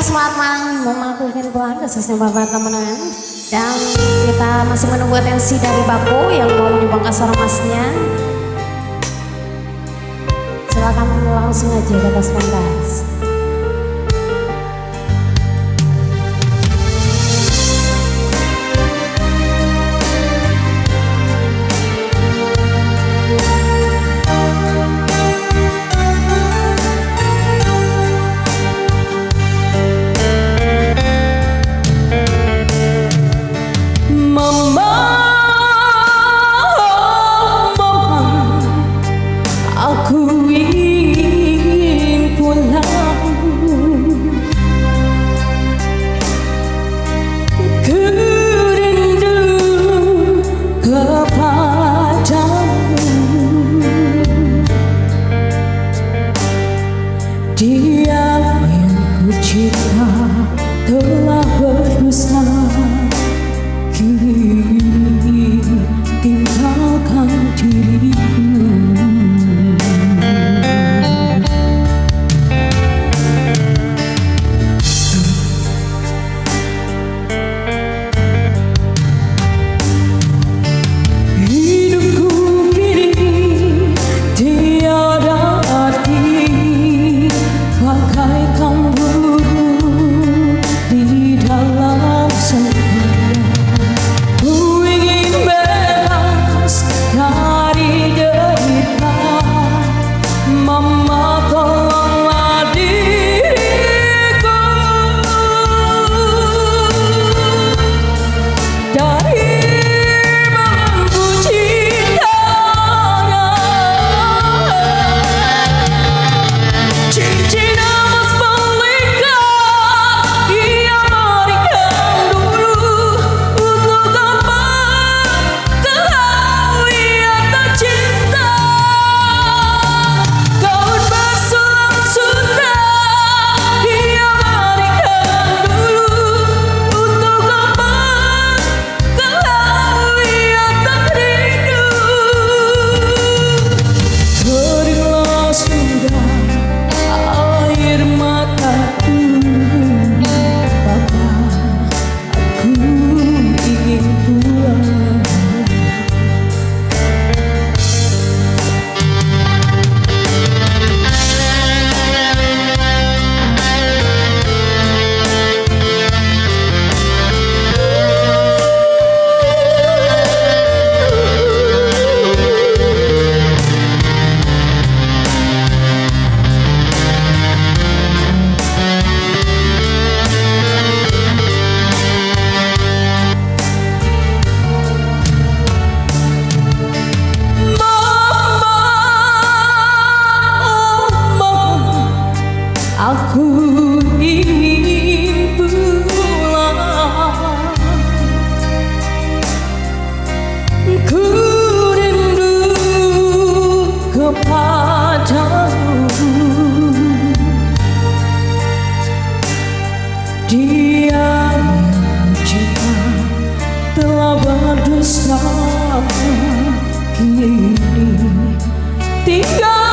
selamat malam memaklumkan Tuhan khususnya Bapak teman-teman. Dan kita masih menunggu atensi dari Bapu yang mau menyumbangkan suara masnya. Silakan langsung aja ke atas pentas. Dia yang ku cinta telah berdosa, kini tinggalkan diriku. Hidupku kini tiada arti, bagaikan burung di dalam sayap. Ku ingin bebas dari derita, Mama tolonglah diriku dari belenggu cintanya. Cincin emas pelikat ia berikan dulu, untuk apa kau ia tak cinta. Gaun bersulam sutra ia berikan dulu, untuk apa kau ia tak rindu. Keringlah sudah air mataku, Papa, aku ingin pulang. Aku ingin pulang, ku rindu kepadamu. Dia yang cinta telah berdosa, kini tinggal